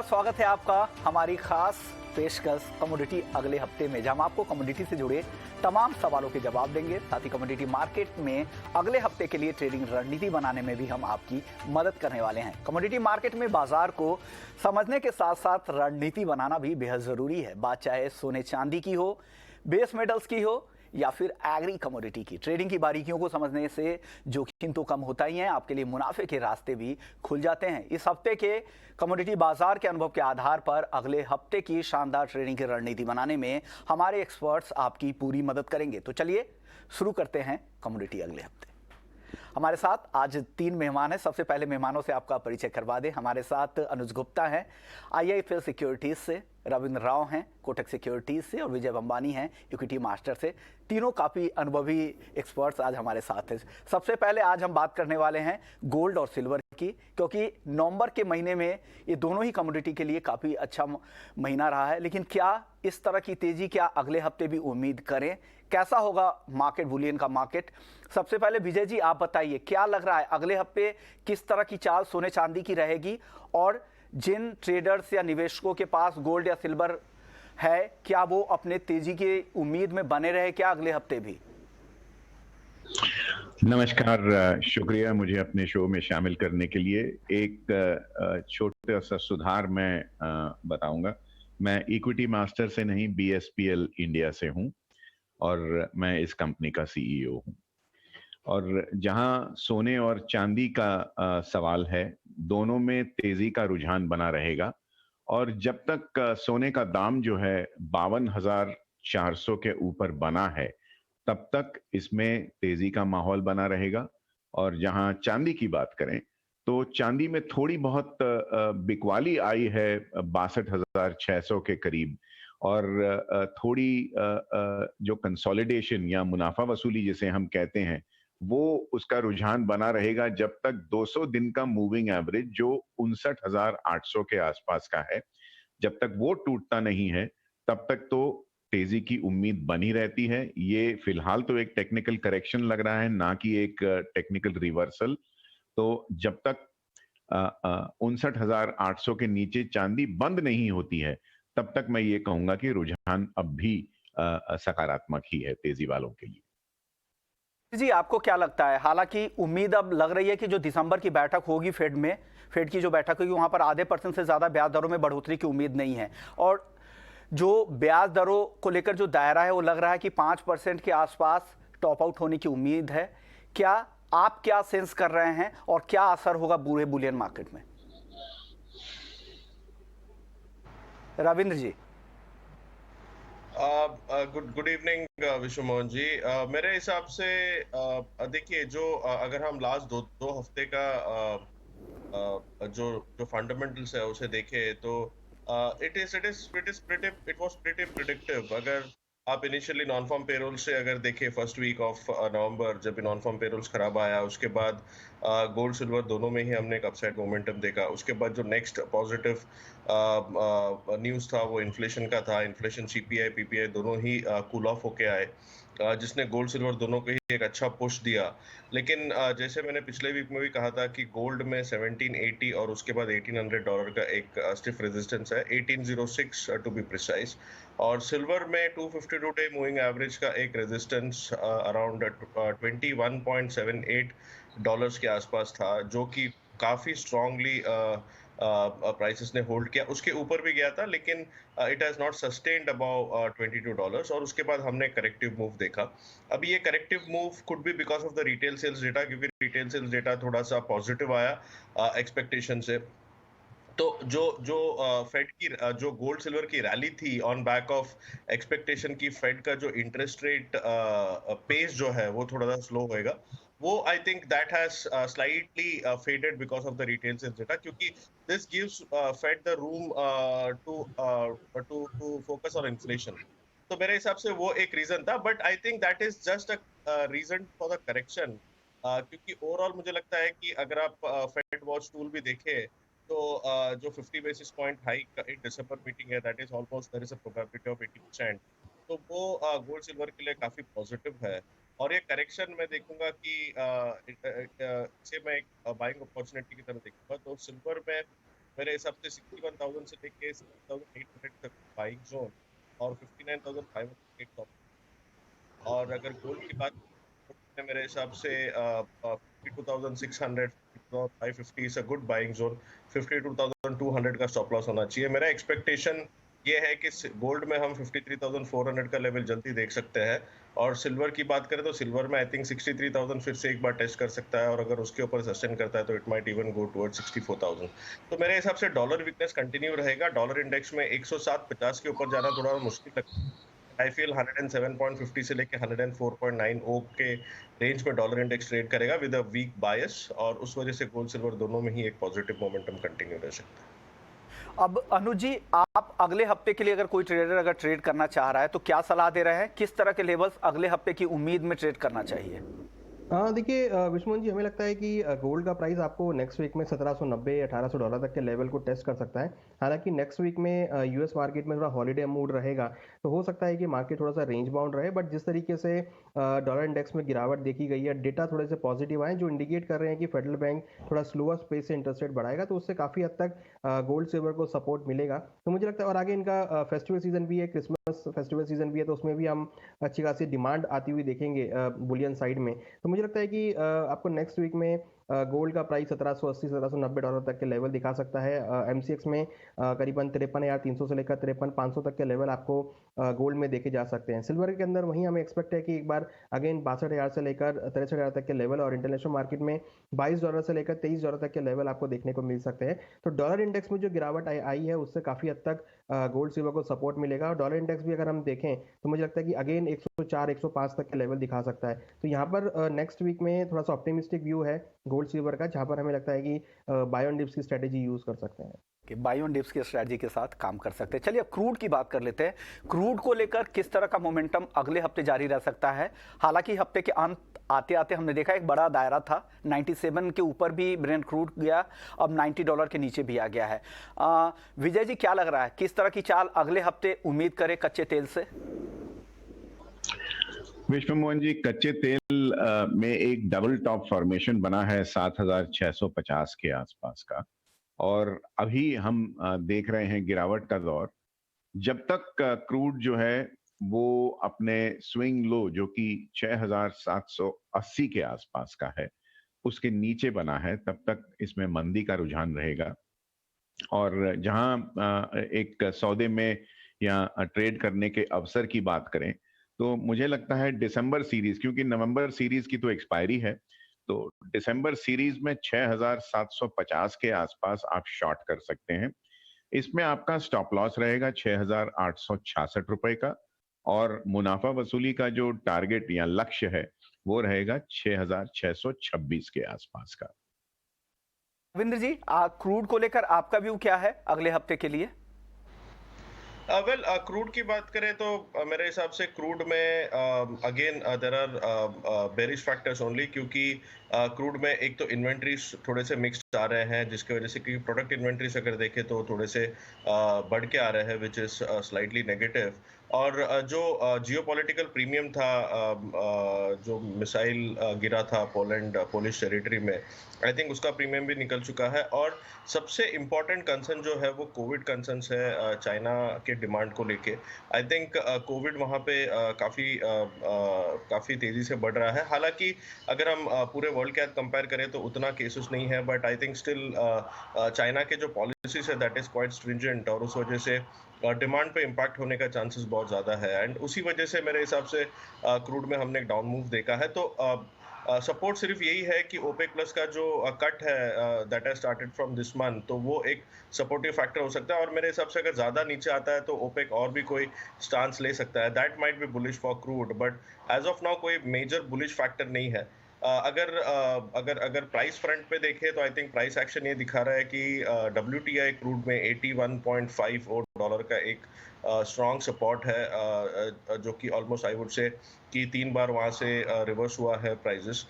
स्वागत है आपका हमारी खास पेशकश कमोडिटी अगले हफ्ते में, जहां हम आपको कमोडिटी से जुड़े तमाम सवालों के जवाब देंगे। साथ ही कमोडिटी मार्केट में अगले हफ्ते के लिए ट्रेडिंग रणनीति बनाने में भी हम आपकी मदद करने वाले हैं। कमोडिटी मार्केट में बाजार को समझने के साथ साथ रणनीति बनाना भी बेहद जरूरी है। बात चाहे सोने चांदी की हो, बेस मेटल्स की हो या फिर एग्री कमोडिटी की। ट्रेडिंग की बारीकियों को समझने से जोखिम तो कम होता ही है, आपके लिए मुनाफे के रास्ते भी खुल जाते हैं। इस हफ्ते के कमोडिटी बाजार के अनुभव के आधार पर अगले हफ्ते की शानदार ट्रेडिंग की रणनीति बनाने में हमारे एक्सपर्ट्स आपकी पूरी मदद करेंगे। तो चलिए शुरू करते हैं कमोडिटी अगले हफ्ते। हमारे साथ आज 3 मेहमान हैं। सबसे पहले मेहमानों से आपका परिचय करवा दें। हमारे साथ अनुज गुप्ता हैं IIFL सिक्योरिटीज से, रविंद्र राव हैं कोटक सिक्योरिटीज से और विजय बंबानी हैं इक्विटी मास्टर से। तीनों काफ़ी अनुभवी एक्सपर्ट्स आज हमारे साथ हैं। सबसे पहले आज हम बात करने वाले हैं गोल्ड और सिल्वर की, क्योंकि नवंबर के महीने में ये दोनों ही कमोडिटी के लिए काफ़ी अच्छा महीना रहा है। लेकिन क्या इस तरह की तेज़ी क्या अगले हफ्ते भी उम्मीद करें? कैसा होगा मार्केट, बुलियन का मार्केट? सबसे पहले विजय जी आप बताइए, क्या लग रहा है अगले हफ्ते किस तरह की चाल सोने चांदी की रहेगी, और जिन ट्रेडर्स या निवेशकों के पास गोल्ड या सिल्वर है, क्या वो अपने तेजी की उम्मीद में बने रहे क्या अगले हफ्ते भी? नमस्कार, शुक्रिया मुझे अपने शो में शामिल करने के लिए। एक छोटा सा सुधार मैं बताऊंगा। मैं इक्विटी मास्टर से नहीं, BSPL इंडिया से हूं और मैं इस कंपनी का CEO हूं। और जहां सोने और चांदी का सवाल है, दोनों में तेजी का रुझान बना रहेगा। और जब तक सोने का दाम जो है 52,400 के ऊपर बना है, तब तक इसमें तेजी का माहौल बना रहेगा। और जहां चांदी की बात करें तो चांदी में थोड़ी बहुत बिकवाली आई है 62,600 के करीब। और थोड़ी जो कंसोलिडेशन या मुनाफा वसूली जिसे हम कहते हैं, वो उसका रुझान बना रहेगा जब तक 200 दिन का मूविंग एवरेज जो 59,800 के आसपास का है, जब तक वो टूटता नहीं है, तब तक तो तेजी की उम्मीद बनी रहती है। ये फिलहाल तो एक टेक्निकल करेक्शन लग रहा है, ना कि एक टेक्निकल रिवर्सल। तो जब तक 59,800 के नीचे चांदी बंद नहीं होती है, तब तक मैं ये कहूंगा कि रुझान अब भी सकारात्मक ही है तेजी वालों के लिए। जी आपको क्या लगता है? हालांकि उम्मीद अब लग रही है कि जो दिसंबर की बैठक होगी फेड में, फेड की जो बैठक होगी, वहां पर आधे % से ज्यादा ब्याज दरों में बढ़ोतरी की उम्मीद नहीं है। और जो ब्याज दरों को लेकर जो दायरा है वो लग रहा है कि 5% के आसपास टॉप आउट होने की उम्मीद है। क्या आप क्या सेंस कर रहे हैं और क्या असर होगा पूरे बुलियन मार्केट में? रविंद्र जी। गुड इवनिंग विश्व मोहन जी। मेरे हिसाब से देखिए, जो अगर हम लास्ट दो हफ्ते का जो जो फंडामेंटल्स है उसे देखें तो इट वाज प्रीटी प्रिडिक्टिव। अगर आप इनिशियली नॉन फॉर्म पेरोल से अगर देखें, फर्स्ट वीक ऑफ नवंबर जब नॉन फॉर्म पेरोल्स खराब आया, उसके बाद गोल्ड सिल्वर दोनों में ही हमने एक अपसाइड मोमेंटम देखा। उसके बाद जो नेक्स्ट पॉजिटिव न्यूज़ था वो इन्फ्लेशन का था। इन्फ्लेशन CPI PPI दोनों ही कूल ऑफ होके आए, जिसने गोल्ड सिल्वर दोनों को ही एक अच्छा पुश दिया। लेकिन जैसे मैंने पिछले वीक में भी कहा था कि गोल्ड में 1780 और उसके बाद $1,800 का एक स्टिफ रेजिस्टेंस है, 1806 टू बी प्रिसाइज। और सिल्वर में 252 डे मूविंग एवरेज का एक रेजिस्टेंस अराउंड $21.78 के आसपास था, जो कि काफी स्ट्रांगली प्राइसेस ने होल्ड किया। उसके ऊपर भी गया था, लेकिन it has not sustained above $22। और उसके बाद हमने करेक्टिव मूव देखा। अभी ये corrective move could be because of the retail sales data, क्योंकि रिटेल सेल्स डेटा थोड़ा सा पॉजिटिव आया एक्सपेक्टेशन से। तो जो जो फेड की जो गोल्ड सिल्वर की रैली थी ऑन बैक ऑफ एक्सपेक्टेशन की फेड का जो इंटरेस्ट रेट पेस जो है वो थोड़ा सा स्लो होएगा, वो I think that has slightly faded because of the retail sales data, क्योंकि this gives Fed the room to focus on inflation. तो मेरे हिसाब से वो एक रीजन था, but I think that is just a reason for the correction. क्योंकि overall मुझे लगता है कि अगर आप फेड वॉच टूल भी देखें, तो जो 50 basis point hike in December meeting है, that is almost, there is a probability of 80%। तो वो गोल्ड सिल्वर के लिए काफी पॉजिटिव है। और ये करेक्शन मैं देखूंगा कि इसे मैं एक बाइंग अपॉर्चुनिटी की तरह देखूंगा। तो सिल्वर में मेरे हिसाब से 61,000 से लेके 7,800 तक बाइंग जोन और 59,500 एक टॉप। और अगर गोल्ड की बात करें मेरे हिसाब से 52,600 550 is a good buying zone. 52,200 का स्टॉप लॉस होना चाहिए। मेरा एक्सपेक्टेशन ये है कि गोल्ड में हम 53,400 का लेवल जल्दी देख सकते हैं। और सिल्वर की बात करें तो सिल्वर में आई थिंक 63,000 फिर से एक बार टेस्ट कर सकता है, और अगर उसके ऊपर सस्टेन करता है तो it might even go toward 64,000। तो मेरे हिसाब से डॉलर वीकनेस कंटिन्यू रहेगा। डॉलर इंडेक्स में 107.50 के ऊपर जाना थोड़ा मुश्किल लगता है। आई फील 107.50 से लेके 104.9 ओ के रेंज में डॉलर इंडेक्स ट्रेड करेगा विद अ वीक बायस, और उस वजह से गोल्ड सिल्वर दोनों में ही एक पॉजिटिव मोमेंटम कंटिन्यू रह सकता है। अब अनुज जी, आप अगले हफ्ते के लिए अगर कोई ट्रेडर अगर ट्रेड करना चाह रहा है तो क्या सलाह दे रहे हैं? किस तरह के लेवल्स अगले हफ्ते की उम्मीद में ट्रेड करना चाहिए? हाँ देखिए विश्वमोहन जी, हमें लगता है कि गोल्ड का प्राइस आपको नेक्स्ट वीक में 1790 $1,800 तक के लेवल को टेस्ट कर सकता है। हालांकि नेक्स्ट वीक में यूएस मार्केट में थोड़ा हॉलीडे मूड रहेगा, तो हो सकता है कि मार्केट थोड़ा सा रेंज बाउंड रहे। बट जिस तरीके से डॉलर इंडेक्स में गिरावट देखी गई है, डेटा थोड़े से पॉजिटिव आए जो इंडिकेट कर रहे हैं कि फेडरल बैंक थोड़ा स्लोअर स्पेस से इंटरेस्ट रेट बढ़ाएगा, तो उससे काफ़ी हद तक गोल्ड सिल्वर को सपोर्ट मिलेगा। तो मुझे लगता है, और आगे इनका फेस्टिवल सीजन भी है, क्रिसमस फेस्टिवल सीजन भी है, तो उसमें भी हम अच्छी खासी डिमांड आती हुई देखेंगे बुलियन साइड में। तो मुझे लगता है कि आपको नेक्स्ट वीक में गोल्ड का प्राइस 1780 $1,790 तक के लेवल दिखा सकता है। एमसीएक्स में करीबन 53,300 से लेकर 53,500 तक के लेवल आपको गोल्ड में देखे जा सकते हैं। सिल्वर के अंदर वहीं हमें एक्सपेक्ट है कि एक बार अगेन 62,000 से लेकर 63,000 तक के लेवल, और इंटरनेशनल मार्केट में $22 से लेकर $23 तक के लेवल आपको देखने को मिल सकते हैं। तो डॉलर इंडेक्स में जो गिरावट आई है उससे काफ़ी हद तक गोल्ड सिल्वर को सपोर्ट मिलेगा। और डॉलर इंडेक्स भी अगर हम देखें तो मुझे लगता है कि अगेन 104 105 तक के लेवल दिखा सकता है। तो यहाँ पर नेक्स्ट वीक में थोड़ा सा ऑप्टिमिस्टिक व्यू है गोल्ड सिल्वर का, जहाँ पर हमें लगता है कि बाय ऑन डिप्स की स्ट्रेटेजी यूज कर सकते हैं, कि बाय ऑन डिप्स की स्ट्रैटेजी के साथ काम कर सकते हैं। चलिए अब क्रूड की बात कर लेते हैं। क्रूड को लेकर किस तरह का मोमेंटम अगले हफ्ते जारी रह सकता है? हालांकि हफ्ते के अंत आते आते हमने देखा एक बड़ा दायरा था, 97 के ऊपर भी ब्रेंट क्रूड गया, अब $90 के नीचे भी आ गया है। विजय जी, क्या लग रहा है, किस तरह की चाल अगले हफ्ते उम्मीद करें कच्चे तेल से? विश्व मोहन जी, कच्चे तेल में एक डबल टॉप फॉर्मेशन बना है 7,650 के आसपास का, और अभी हम देख रहे हैं गिरावट का दौर। जब तक क्रूड जो है वो अपने स्विंग लो जो कि 6,780 के आसपास का है उसके नीचे बना है, तब तक इसमें मंदी का रुझान रहेगा। और जहां एक सौदे में या ट्रेड करने के अवसर की बात करें तो मुझे लगता है दिसंबर सीरीज, क्योंकि नवंबर सीरीज की तो एक्सपायरी है, तो दिसंबर सीरीज में 6,750 के आसपास आप शॉर्ट कर सकते हैं। इसमें आपका स्टॉप लॉस रहेगा 6,866 रुपए का, और मुनाफा वसूली का जो टारगेट या लक्ष्य है वो रहेगा 6,626 के आसपास का। रविंद्र जी, क्रूड को लेकर आपका व्यू क्या है अगले हफ्ते के लिए? वेल, क्रूड की बात करें तो मेरे हिसाब से क्रूड में again there are bearish factors only, क्योंकि क्रूड में एक तो इन्वेंट्रीज थोड़े से मिक्स्ड आ रहे हैं, जिसकी वजह से, क्योंकि प्रोडक्ट इन्वेंट्रीज अगर देखें तो थोड़े से बढ़ के आ रहे हैं, विच इज स्लाइटली नेगेटिव। और जो जियोपॉलिटिकल प्रीमियम था, जो मिसाइल गिरा था पोलिश टेरिटरी में, आई थिंक उसका प्रीमियम भी निकल चुका है। और सबसे इम्पोर्टेंट कंसर्न जो है वो कोविड कंसर्न्स है चाइना के डिमांड को लेके। आई थिंक कोविड वहाँ पे काफ़ी तेज़ी से बढ़ रहा है। हालांकि अगर हम पूरे वर्ल्ड के साथ कंपेयर करें तो उतना केसेस नहीं है, but I think still China के जो पॉलिसीज है दैट इज़ क्वाइट स्ट्रिंजेंट, और उस वजह से डिमांड पे इम्पैक्ट होने का चांसेस बहुत ज़्यादा है। एंड उसी वजह से मेरे हिसाब से क्रूड में हमने एक डाउन मूव देखा है। तो सपोर्ट सिर्फ यही है कि ओपेक प्लस का जो कट है that has started from this month, तो वो एक सपोर्टिव फैक्टर हो सकता है। और मेरे हिसाब से अगर ज़्यादा नीचे आता है तो ओपेक और भी कोई स्टांस ले सकता है, that might be bullish for crude, but as of now कोई मेजर बुलिश फैक्टर नहीं है। अगर प्राइस फ्रंट पे देखें तो आई थिंक प्राइस एक्शन ये दिखा रहा है कि WTI क्रूड में 81.5 और डॉलर का एक स्ट्रॉन्ग सपोर्ट है, जो कि ऑलमोस्ट आई वुड से कि 3 बार वहाँ से रिवर्स हुआ है प्राइजेस।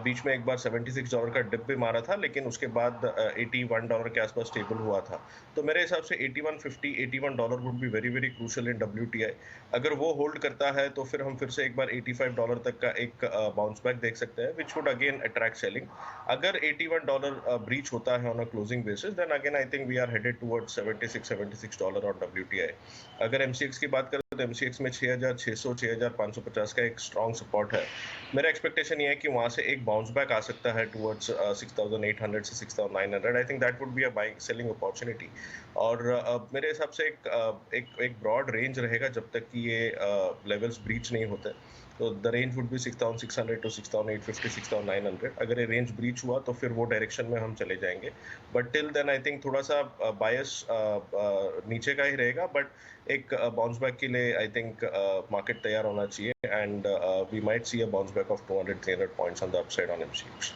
बीच में एक बार $76 का डिप भी मारा था, लेकिन उसके बाद $81 के आसपास स्टेबल हुआ था। तो मेरे हिसाब से 81.50 $81 would be very very crucial in WTI। अगर वो होल्ड करता है तो फिर हम फिर से एक बार $85 तक का एक बाउंस बैक देख सकते हैं, which would again attract selling. अगर $81 ब्रीच होता है on a closing basis, then again I think we are headed towards $76 on WTI। अगर MCX की बात करें तो MCX में 6600 6550 का एक स्ट्रॉन्ग सपोर्ट है। मेरा एक्सपेक्टेशन ये है कि वहां से एक बाउंस बैक आ सकता है टुवर्ड्स 6800 से 6900। आई think that would be a buying selling opportunity. और मेरे हिसाब से एक ब्रॉड रेंज रहेगा जब तक कि ये लेवल्स ब्रीच नहीं होते। तो the range would be 6600 to 6850 6900। अगर ये रेंज ब्रीच हुआ तो फिर वो डायरेक्शन में हम चले जाएंगे, but till then I think थोड़ा सा बायस नीचे का ही रहेगा, बट एक बाउंस बैक के लिए आई थिंक मार्केट तैयार होना चाहिए, and we might see a bounce back of 200-300 points on the upside on MCX।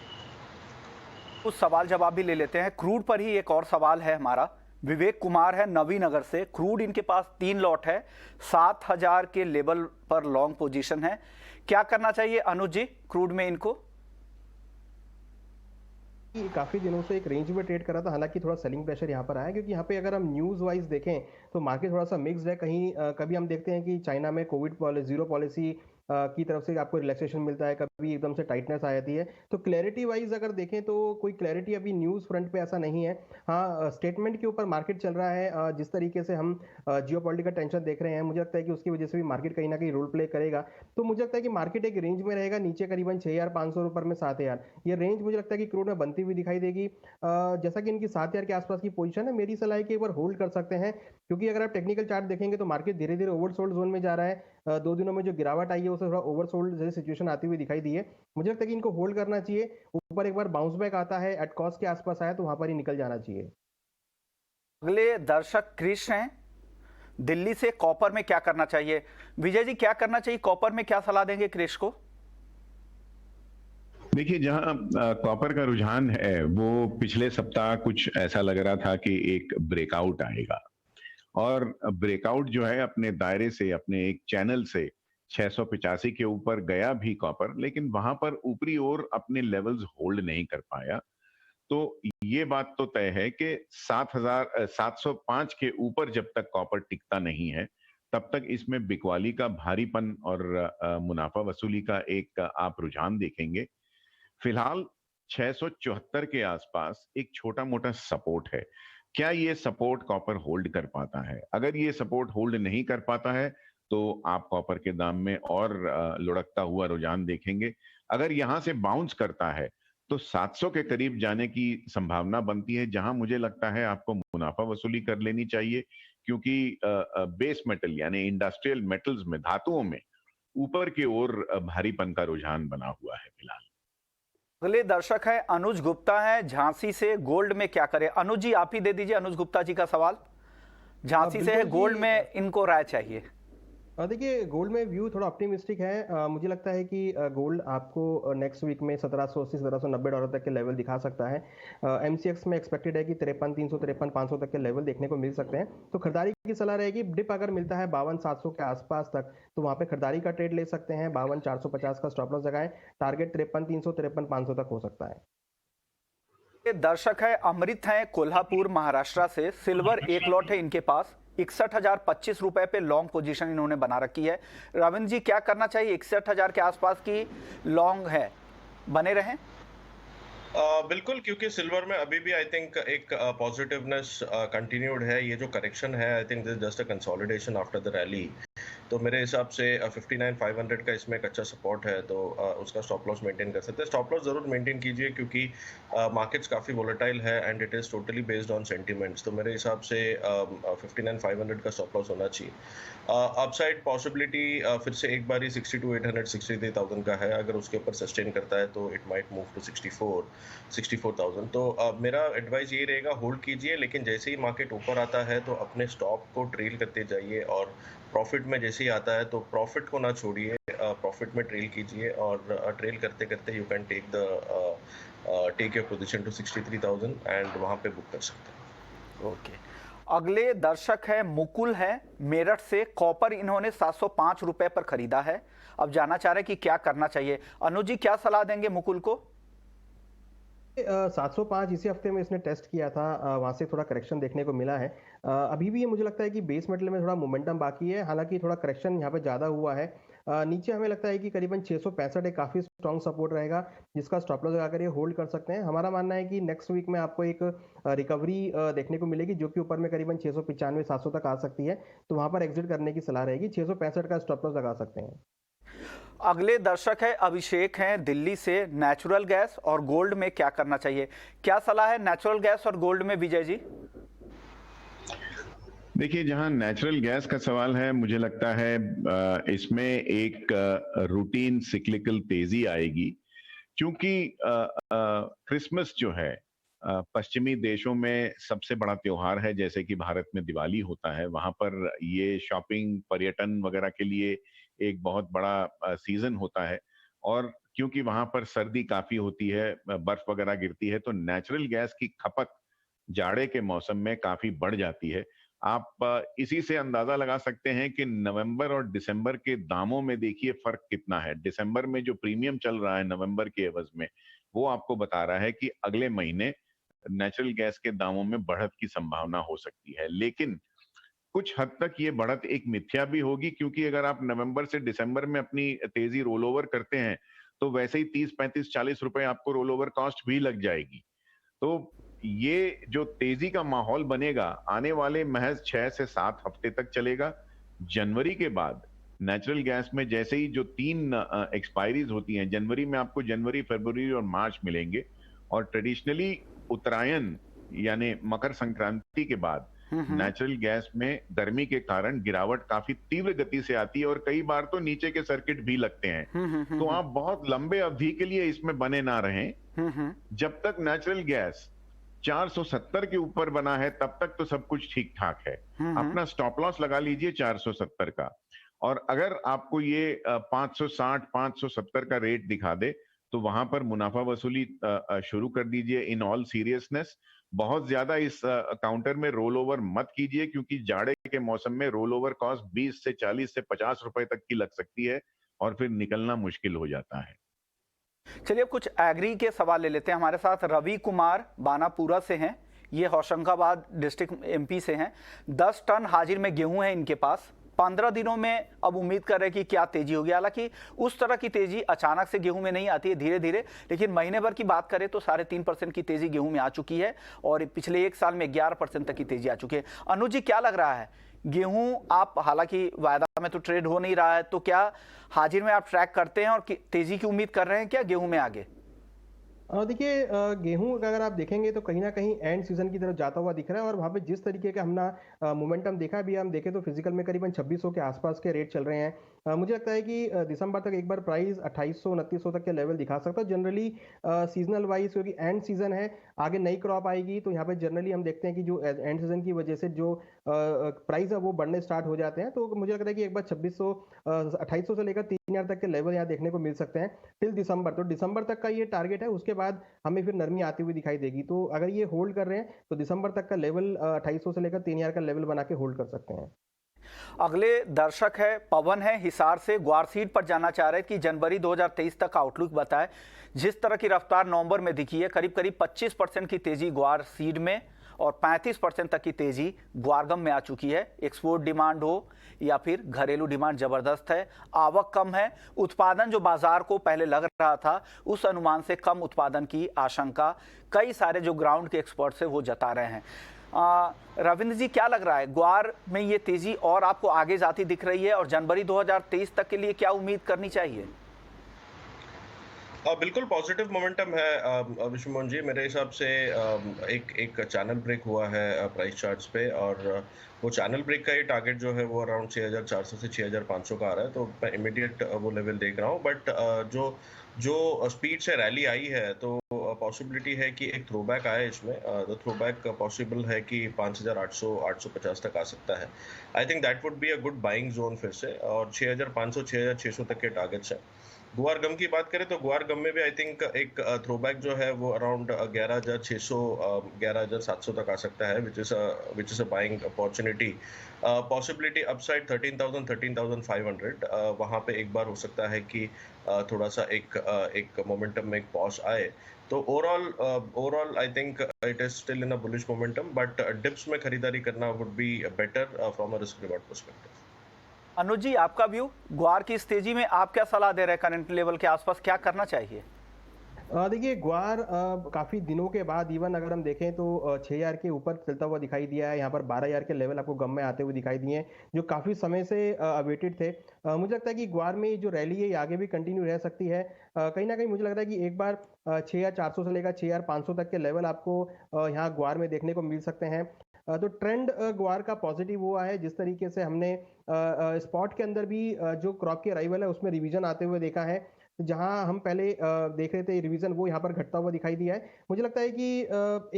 उस सवाल जवाब भी ले लेते हैं। क्रूड पर ही एक और सवाल है हमारा। विवेक कुमार है नवीनगर से। क्रूड इनके पास 3 लॉट है, 7000 के लेवल पर लॉन्ग पोजीशन है। क्या करना चाहिए अनुज जी क्रूड में इनको? काफी दिनों से एक रेंज में ट्रेड कर रहा था, हालांकि थोड़ा सेलिंग प्रेशर यहाँ पर आया, क्योंकि यहाँ पे अगर हम न्यूज वाइज देखें तो मार्केट थोड़ा सा मिक्स्ड है। कहीं कभी हम देखते हैं कि चाइना में कोविड जीरो पॉलिसी की तरफ से आपको रिलैक्सेशन मिलता है, कभी एकदम से टाइटनेस आ जाती है। तो क्लैरिटी वाइज अगर देखें तो कोई क्लैरिटी अभी न्यूज़ फ्रंट पे ऐसा नहीं है। हाँ, स्टेटमेंट के ऊपर मार्केट चल रहा है। जिस तरीके से हम जियोपॉलिटिकल टेंशन देख रहे हैं, मुझे लगता है कि उसकी वजह से भी मार्केट कहीं ना कहीं रोल प्ले करेगा। तो मुझे लगता है कि मार्केट एक रेंज में रहेगा, नीचे करीबन 6500, ऊपर में 7000। ये रेंज मुझे लगता है कि क्रूड में बनती हुई दिखाई देगी। जैसा कि इनकी 7000 के आसपास की पोजीशन है, मेरी सलाह है कि एक बार होल्ड कर सकते हैं, क्योंकि अगर आप टेक्निकल चार्ट देखेंगे तो मार्केट धीरे धीरे ओवरसोल्ड जोन में जा रहा है। 2 दिनों में जो गिरावट आई है उससे थोड़ा ओवरसोल्ड जैसी सिचुएशन आती हुई दिखाई दी है। मुझे लगता है कि इनको होल्ड करना चाहिए। ऊपर एक बार बाउंस बैक आता है, एट कॉस्ट के आसपास आया तो वहां पर ही निकल जाना चाहिए। अगले दर्शक क्रिश हैं दिल्ली से। कॉपर में क्या करना चाहिए? विजय जी क्या करना चाहिए कॉपर में, क्या सलाह देंगे क्रिश को? देखिए, जहां कॉपर का रुझान है वो पिछले सप्ताह कुछ ऐसा लग रहा था कि एक ब्रेकआउट आएगा, और ब्रेकआउट जो है अपने दायरे से, अपने एक चैनल से 685 के ऊपर गया भी कॉपर, लेकिन वहां पर ऊपरी ओर अपने लेवल्स होल्ड नहीं कर पाया। तो ये बात तो तय है कि 705 के ऊपर जब तक कॉपर टिकता नहीं है, तब तक इसमें बिकवाली का भारीपन और मुनाफा वसूली का एक आप रुझान देखेंगे। फिलहाल 674 के आसपास एक छोटा मोटा सपोर्ट है। क्या ये सपोर्ट कॉपर होल्ड कर पाता है? अगर ये सपोर्ट होल्ड नहीं कर पाता है तो आप कॉपर के दाम में और लुढ़कता हुआ रुझान देखेंगे। अगर यहां से बाउंस करता है तो 700 के करीब जाने की संभावना बनती है, जहां मुझे लगता है आपको मुनाफा वसूली कर लेनी चाहिए, क्योंकि बेस मेटल यानी इंडस्ट्रियल मेटल्स में, धातुओं में ऊपर की ओर भारीपन का रुझान बना हुआ है फिलहाल। अगले दर्शक है अनुज गुप्ता है झांसी से। गोल्ड में क्या करें? अनुज जी आप ही दे दीजिए अनुज गुप्ता जी का सवाल। झांसी से है, गोल्ड में इनको राय चाहिए। देखिए, गोल्ड में व्यू थोड़ा ऑप्टिमिस्टिक है। मुझे लगता है कि गोल्ड आपको नेक्स्ट वीक में 1780 $1790 तक के लेवल दिखा सकता है। MCX में एक्सपेक्टेड है कि 53,300 53,500 तक के लेवल देखने को मिल सकते हैं। तो खरीदारी की सलाह रहेगी। डिप अगर मिलता है 52,700 के आसपास तक तो वहां पे खरीदारी का ट्रेड ले सकते हैं। 52,450 का स्टॉप लॉस लगाएं। टारगेट 53,300 53,500 तक हो सकता है। दर्शक है अमृत है कोल्हापुर महाराष्ट्र से। सिल्वर एक लॉट है इनके पास, 61,025 रुपए पे लॉन्ग पोजीशन इन्होंने बना रखी है। रविंद्र जी क्या करना चाहिए? 61,000 के आसपास की लॉन्ग है, बने रहें? बिल्कुल, क्योंकि सिल्वर में अभी भी आई थिंक एक पॉजिटिवनेस कंटिन्यूड है। ये जो करेक्शन है, I think this just a consolidation after the rally. तो मेरे हिसाब से 59,500 का इसमें एक अच्छा सपोर्ट है, तो उसका स्टॉप लॉस मेंटेन कर सकते हैं। स्टॉप लॉस जरूर मेंटेन कीजिए, क्योंकि मार्केट्स काफ़ी वोलेटाइल है and it is totally based on sentiments. तो मेरे हिसाब से 59,500 का स्टॉप लॉस होना चाहिए। अपसाइड पॉसिबिलिटी फिर से एक बार ही 62,800 63,000 का है। अगर उसके ऊपर सस्टेन करता है तो इट माइट मूव टू 64,000। तो मेरा एडवाइस ये रहेगा, होल्ड कीजिए, लेकिन जैसे ही मार्केट ऊपर आता है तो अपने स्टॉप को ट्रेल करते जाइए, और प्रॉफिट में जैसे ही आता है तो प्रॉफिट को ना छोड़िए, प्रॉफिट में ट्रेल कीजिए, और ट्रेल करते करते you can take your position to 63,000 and वहां पे बुक कर सकते हैं। ओके। अगले दर्शक है मुकुल है मेरठ से। कॉपर इन्होंने 705 रुपए पर खरीदा है, अब जानना चाह रहे हैं कि क्या करना चाहिए। अनुज जी क्या सलाह देंगे मुकुल को? 705 इसी हफ्ते में इसने टेस्ट किया था, वहां से थोड़ा करेक्शन देखने को मिला है। अभी भी ये मुझे लगता है कि बेस मेटल में थोड़ा मोमेंटम बाकी है, हालांकि थोड़ा करेक्शन यहाँ पे ज्यादा हुआ है। नीचे हमें लगता है कि करीबन 665 एक काफी स्ट्रॉन्ग सपोर्ट रहेगा, जिसका स्टॉप लॉस लगाकर ये होल्ड कर सकते हैं। हमारा मानना है कि नेक्स्ट वीक में आपको एक रिकवरी देखने को मिलेगी, जो कि ऊपर में करीबन 695 700 तक आ सकती है, तो वहां पर एग्जिट करने की सलाह रहेगी। 665 का स्टॉप लॉस लगा सकते हैं। अगले दर्शक है अभिषेक हैं दिल्ली से। नेचुरल गैस और गोल्ड में क्या करना चाहिए, क्या सलाह है नेचुरल गैस और गोल्ड में विजय जी? देखिए, जहां नेचुरल गैस का सवाल है, मुझे लगता है इसमें एक रूटीन सिक्लिकल तेजी आएगी, क्योंकि क्रिसमस जो है पश्चिमी देशों में सबसे बड़ा त्योहार है। जैसे कि भारत में दिवाली होता है, वहां पर ये शॉपिंग पर्यटन वगैरह के लिए एक बहुत बड़ा सीजन होता है। और क्योंकि वहां पर सर्दी काफी होती है, बर्फ वगैरह गिरती है, तो नेचुरल गैस की खपत जाड़े के मौसम में काफी बढ़ जाती है। आप इसी से अंदाजा लगा सकते हैं कि नवंबर और दिसंबर के दामों में देखिए फर्क कितना है। दिसंबर में जो प्रीमियम चल रहा है नवंबर के एवज में, वो आपको बता रहा है कि अगले महीने नेचुरल गैस के दामों में बढ़त की संभावना हो सकती है। लेकिन कुछ हद तक ये बढ़त एक मिथ्या भी होगी, क्योंकि अगर आप नवंबर से दिसंबर में अपनी तेजी रोल ओवर करते हैं, तो वैसे ही 30, 35, 40 रुपए आपको रोल ओवर कॉस्ट भी लग जाएगी। तो ये जो तेजी का माहौल बनेगा, आने वाले महज 6 से 7 हफ्ते तक चलेगा। जनवरी के बाद नेचुरल गैस में जैसे ही जो 3 एक्सपायरीज होती हैं, जनवरी में आपको जनवरी, फरवरी और मार्च मिलेंगे, और ट्रेडिशनली उत्तरायण यानी मकर संक्रांति के बाद नेचुरल गैस में गर्मी के कारण गिरावट काफी तीव्र गति से आती है, और कई बार तो नीचे के सर्किट भी लगते हैं। तो आप बहुत लंबे अवधि के लिए इसमें बने ना रहें। जब तक नेचुरल गैस 470 के ऊपर बना है, तब तक तो सब कुछ ठीक ठाक है। अपना स्टॉप लॉस लगा लीजिए 470 का, और अगर आपको ये 560, 570 का रेट दिखा दे, तो वहां पर मुनाफा वसूली शुरू कर दीजिए। इन ऑल सीरियसनेस, बहुत ज्यादा इस काउंटर में रोल ओवर मत कीजिए, क्योंकि जाड़े के मौसम में रोल ओवर कॉस्ट 20 से 40 से 50 रुपए तक की लग सकती है, और फिर निकलना मुश्किल हो जाता है। चलिए अब कुछ एग्री के सवाल ले लेते हैं। हमारे साथ रवि कुमार बानापुरा से हैं, ये होशंगाबाद डिस्ट्रिक्ट एमपी से हैं। 10 टन हाजिर में गेहूं है इनके पास। 15 दिनों में अब उम्मीद कर रहे हैं कि क्या तेजी होगी। हालांकि उस तरह की तेजी अचानक से गेहूं में नहीं आती है, धीरे धीरे। लेकिन महीने भर की बात करें तो 3.5% की तेजी गेहूं में आ चुकी है, और पिछले एक साल में 11% तक की तेजी आ चुकी है। अनुज जी क्या लग रहा है, गेहूं आप, हालांकि वायदा में तो ट्रेड हो नहीं रहा है, तो क्या हाजिर में आप ट्रैक करते हैं और तेजी की उम्मीद कर रहे हैं क्या गेहूं में आगे? देखिए, गेहूं का अगर आप देखेंगे तो कहीं ना कहीं एंड सीजन की तरफ जाता हुआ दिख रहा है, और वहां पे जिस तरीके का हमने मोमेंटम देखा भी, हम देखें तो फिजिकल में करीबन 2600 के आसपास के रेट चल रहे हैं। मुझे लगता है कि दिसंबर तक एक बार प्राइस 2800 2900 तक के लेवल दिखा सकता है जनरली सीजनल वाइज, क्योंकि एंड सीजन है, आगे नई क्रॉप आएगी, तो यहाँ पे जनरली हम देखते हैं कि जो एंड सीजन की वजह से जो प्राइस है वो बढ़ने स्टार्ट हो जाते हैं। तो मुझे लगता है कि एक बार 2600 2800 से लेकर 3000 तक के लेवल यहाँ देखने को मिल सकते हैं टिल दिसंबर। तो दिसंबर तक का ये टारगेट है, उसके बाद हमें फिर नरमी आती हुई दिखाई देगी। तो अगर ये होल्ड कर रहे हैं तो दिसंबर तक का लेवल 2800 से लेकर 3000 का लेवल बना के होल्ड कर सकते हैं। अगले दर्शक है पवन है हिसार से। ग्वार सीड पर जानना चाह रहे हैं कि जनवरी 2023 तक आउटलुक बताएं। जिस तरह की रफ्तार नवंबर में दिखी है, करीब करीब 25% की तेजी ग्वार सीड में और 35% तक की तेजी ग्वारगम में आ चुकी है। एक्सपोर्ट डिमांड हो या फिर घरेलू डिमांड जबरदस्त है, आवक कम है, उत्पादन जो बाजार को पहले लग रहा था उस अनुमान से कम उत्पादन की आशंका कई सारे जो ग्राउंड के एक्सपर्ट्स है वो जता रहे हैं। रविंद्र जी क्या लग रहा है, ग्वार में ये तेजी और आपको आगे जाती दिख रही है, और जनवरी 2023 तक के लिए क्या उम्मीद करनी चाहिए? बिल्कुल पॉजिटिव मोमेंटम है विश्वमोहन जी। मेरे हिसाब से एक चैनल ब्रेक हुआ है प्राइस चार्ट्स पे, और वो चैनल ब्रेक का ये टारगेट जो है वो अराउंड 6400 से 6500 का आ रहा है। तो मैं इमीडिएट वो लेवल देख रहा हूँ, बट जो स्पीड से रैली आई है, तो पॉसिबिलिटी है कि एक थ्रोबैक आए इसमें। द थ्रोबैक पॉसिबल है कि 5800 850 तक आ सकता है। आई think that would be a good buying zone फिर से, और 6500 6600 तक के टारगेट्स हैं। गुआर गम की बात करें तो गुआर गम में भी आई थिंक एक थ्रोबैक जो है वो अराउंड 11,600 11,700 तक आ सकता है, which is a buying opportunity. Possibility upside 13,000 13,500, वहां पे एक बार हो सकता है कि थोड़ा सा एक मोमेंटम में एक पॉज आए। तो overall I think it is still in a bullish momentum, but dips में खरीदारी करना would be better from a risk reward perspective. Anuj ji, आपका व्यू ग्वार की इस तेजी में आप क्या सलाह दे रहे हैं? करंट लेवल के आसपास क्या करना चाहिए? देखिए ग्वार काफ़ी दिनों के बाद इवन अगर हम देखें तो 6,000 के ऊपर चलता हुआ दिखाई दिया है। यहाँ पर 12,000 के लेवल आपको गम में आते हुए दिखाई दिए हैं, जो काफ़ी समय से अवेटेड थे। मुझे लगता है कि ग्वार में ये जो रैली है ये आगे भी कंटिन्यू रह सकती है। कहीं ना कहीं मुझे लग रहा है कि एक बार 6,400 से लेकर 6,500 तक के लेवल आपको यहाँ ग्वार में देखने को मिल सकते हैं। तो ट्रेंड ग्वार का पॉजिटिव हुआ है। जिस तरीके से हमने स्पॉट के अंदर भी जो क्रॉप की अराइवल है उसमें रिवीजन आते हुए देखा है, जहां हम पहले देख रहे थे रिवीजन, वो यहाँ पर घटता हुआ दिखाई दिया है। मुझे लगता है कि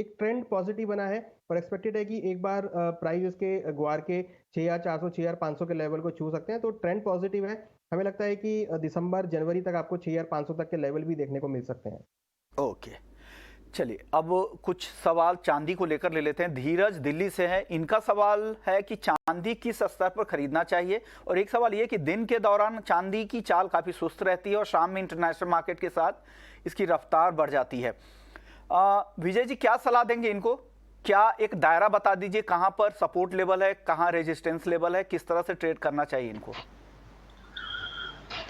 एक ट्रेंड पॉजिटिव बना है और एक्सपेक्टेड है कि एक बार प्राइस इसके ग्वार के 6,400 6,500 के लेवल को छू सकते हैं। तो ट्रेंड पॉजिटिव है। हमें लगता है कि दिसंबर जनवरी तक आपको 6,500 तक के लेवल भी देखने को मिल सकते हैं। ओके, चलिए अब कुछ सवाल चांदी को लेकर ले लेते हैं। धीरज दिल्ली से है, इनका सवाल है कि चांदी किस स्तर पर खरीदना चाहिए, और एक सवाल ये कि दिन के दौरान चांदी की चाल काफ़ी सुस्त रहती है और शाम में इंटरनेशनल मार्केट के साथ इसकी रफ्तार बढ़ जाती है। विजय जी, क्या सलाह देंगे इनको? क्या एक दायरा बता दीजिए, कहाँ पर सपोर्ट लेवल है, कहाँ रेजिस्टेंस लेवल है, किस तरह से ट्रेड करना चाहिए इनको?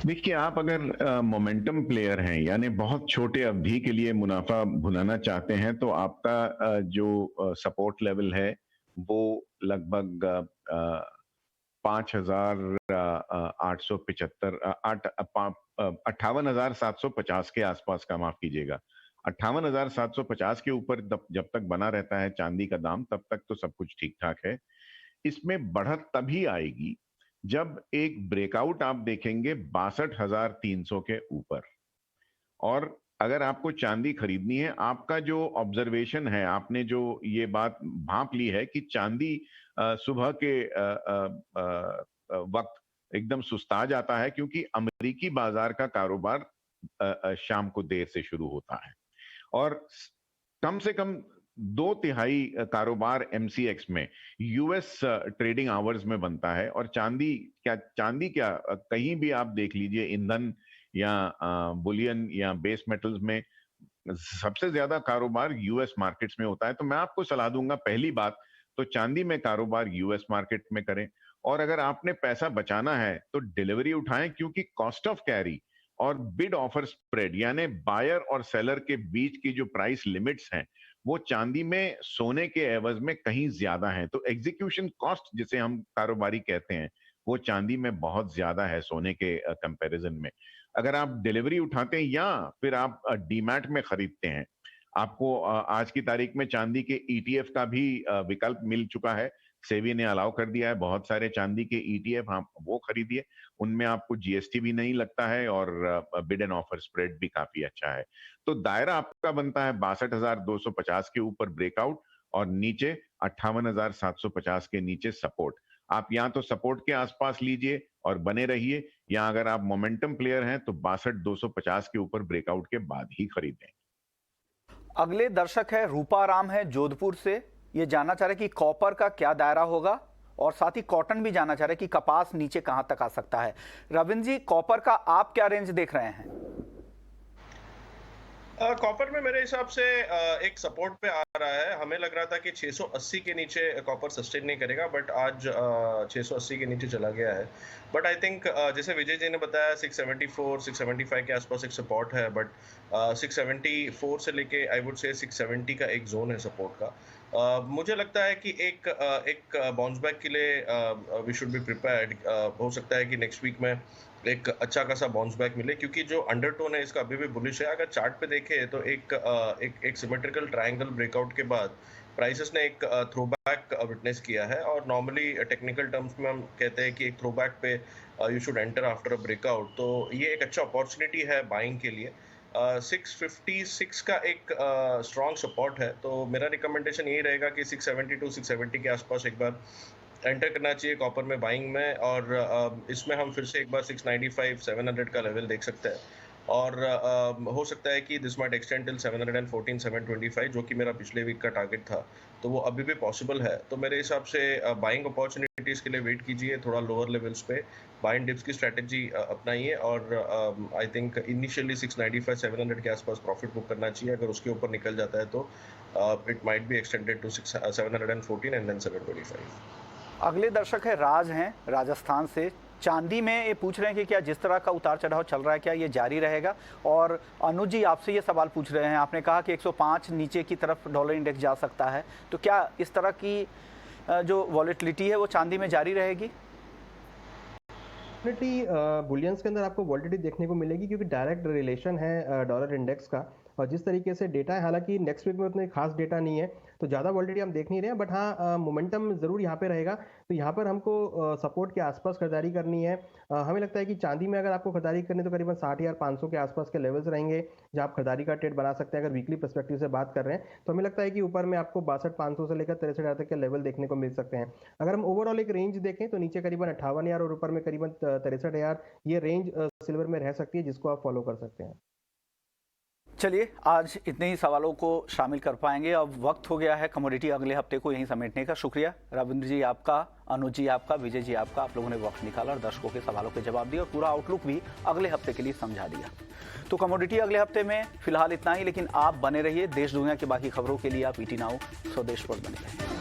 देखिए, आप अगर मोमेंटम प्लेयर हैं, यानी बहुत छोटे अवधि के लिए मुनाफा भुनाना चाहते हैं, तो आपका जो सपोर्ट लेवल है वो लगभग 5,875 58,750 के आसपास का, माफ कीजिएगा, 58,750 के ऊपर जब तक बना रहता है चांदी का दाम, तब तक तो सब कुछ ठीक ठाक है। इसमें बढ़त तभी आएगी जब एक ब्रेकआउट आप देखेंगे 62,300 के ऊपर। और अगर आपको चांदी खरीदनी है, आपका जो ऑब्जर्वेशन है, आपने जो ये बात भांप ली है कि चांदी सुबह के वक्त एकदम सुस्ता जाता है, क्योंकि अमेरिकी बाजार का कारोबार शाम को देर से शुरू होता है और कम से कम 2/3 कारोबार MCX में US ट्रेडिंग आवर्स में बनता है। और चांदी क्या कहीं भी आप देख लीजिए, ईंधन या बुलियन या बेस मेटल्स में सबसे ज्यादा कारोबार US मार्केट्स में होता है। तो मैं आपको सलाह दूंगा, पहली बात तो चांदी में कारोबार US मार्केट में करें, और अगर आपने पैसा बचाना है तो डिलीवरी उठाएं, क्योंकि कॉस्ट ऑफ कैरी और बिड ऑफर स्प्रेड यानी बायर और सेलर के बीच की जो प्राइस लिमिट्स हैं, वो चांदी में सोने के एवज में कहीं ज्यादा है। तो एग्जीक्यूशन कॉस्ट जिसे हम कारोबारी कहते हैं, वो चांदी में बहुत ज्यादा है सोने के कंपैरिजन में। अगर आप डिलीवरी उठाते हैं या फिर आप डीमैट में खरीदते हैं, आपको आज की तारीख में चांदी के ETF का भी विकल्प मिल चुका है। सेबी ने अलाउ कर दिया है बहुत सारे चांदी के ETF, आप वो खरीदिए, उनमें आपको GST भी नहीं लगता है और बिड एंड ऑफर स्प्रेड भी काफी अच्छा है। तो दायरा आपका बनता है 62,250 के ऊपर ब्रेकआउट और नीचे 58,750 के नीचे सपोर्ट। आप या तो सपोर्ट के आसपास लीजिए और बने रहिए, या अगर आप मोमेंटम प्लेयर हैं तो 62,250 के ऊपर ब्रेकआउट के बाद ही खरीदें। अगले दर्शक है रूपा राम, है जोधपुर से। ये जानना चाह रहे कि कॉपर का क्या दायरा होगा, और साथ ही कॉटन भी जानना चाह रहे कि कपास नीचे कहां तक आ सकता है। रविंद्र जी, कॉपर का आप क्या रेंज देख रहे हैं? कॉपर में मेरे हिसाब से एक सपोर्ट पे आ रहा है। हमें लग रहा था कि 680 के नीचे कॉपर सस्टेन नहीं करेगा, बट आज 680 के नीचे चला गया है। बट आई थिंक जैसे विजय जी ने बताया 674 675 के आसपास एक सपोर्ट है, बट 674 से लेके आई वुड से 670 का एक जोन है सपोर्ट का। मुझे लगता है कि एक बाउंस बैक के लिए वी शुड बी प्रिपेयर्ड। हो सकता है कि नेक्स्ट वीक में एक अच्छा खासा बाउंस बैक मिले, क्योंकि जो अंडरटोन है इसका अभी भी बुलिश है। अगर चार्ट पे देखें तो एक सिमेट्रिकल ट्रायंगल ब्रेकआउट के बाद प्राइसेस ने एक थ्रोबैक विटनेस किया है, और नॉर्मली टेक्निकल टर्म्स में हम कहते हैं कि एक थ्रोबैक पे you should enter after a breakout. तो ये एक अच्छा अपॉर्चुनिटी है बाइंग के लिए। 656 का एक स्ट्रॉन्ग सपोर्ट है, तो मेरा रिकमेंडेशन यही रहेगा कि 672 670 के आसपास एक बार एंटर करना चाहिए कॉपर में बाइंग में। और इसमें हम फिर से एक बार 695 700 का लेवल देख सकते हैं। और हो सकता है कि दिस माइट एक्सटेंड टिल 714 725 जो कि मेरा पिछले वीक का टारगेट था, तो वो अभी भी पॉसिबल है। तो मेरे हिसाब से बाइंग अपॉर्चुनिटीज के लिए वेट कीजिए, थोड़ा लोअर लेवल्स पे बाइंग डिप्स की स्ट्रेटेजी अपनाइए और आई थिंक इनिशियली 695 700 के आसपास प्रॉफिट बुक करना चाहिए। अगर उसके ऊपर निकल जाता है तो it might be extended to 714 and then 725। अगले दर्शक है राज हैं राजस्थान से। चांदी में ये पूछ रहे हैं कि क्या जिस तरह का उतार चढ़ाव चल रहा है क्या ये जारी रहेगा। और अनुज जी आपसे ये सवाल पूछ रहे हैं, आपने कहा कि 105 नीचे की तरफ डॉलर इंडेक्स जा सकता है, तो क्या इस तरह की जो वॉलेटिलिटी है वो चांदी में जारी रहेगी? बुलियंस के अंदर आपको वॉलेटिलिटी देखने को मिलेगी क्योंकि डायरेक्ट रिलेशन है डॉलर इंडेक्स का और जिस तरीके से डेटा है, हालांकि नेक्स्ट वीक में उतने खास डेटा नहीं है तो ज़्यादा वॉलेटिलिटी हम देख नहीं रहे हैं, बट हाँ मोमेंटम ज़रूर यहाँ पे रहेगा। तो यहाँ पर हमको सपोर्ट के आसपास खरीदारी करनी है। हमें लगता है कि चांदी में अगर आपको खरीदारी करनी तो करीबन 60,500 के आसपास के लेवल्स रहेंगे जहाँ आप खरीदारी का ट्रेड बना सकते हैं। अगर वीकली पर्सपेक्टिव से बात कर रहे हैं तो हमें लगता है कि ऊपर में आपको 62,500 से लेकर 63,000 तक के लेवल देखने को मिल सकते हैं। अगर हम ओवरऑल एक रेंज देखें तो नीचे करीबन 58,000 और ऊपर में करीबन 63,000 ये रेंज सिल्वर में रह सकती है, जिसको आप फॉलो कर सकते हैं। चलिए आज इतने ही सवालों को शामिल कर पाएंगे, अब वक्त हो गया है कमोडिटी अगले हफ्ते को यहीं समेटने का। शुक्रिया रविंद्र जी आपका, अनुज जी आपका, विजय जी आपका, आप लोगों ने वक्त निकाला और दर्शकों के सवालों के जवाब दिए और पूरा आउटलुक भी अगले हफ्ते के लिए समझा दिया। तो कमोडिटी अगले हफ्ते में फिलहाल इतना ही, लेकिन आप बने रहिए देश दुनिया की बाकी खबरों के लिए। आप ईटी नाउ स्वदेश पर बने रहिए।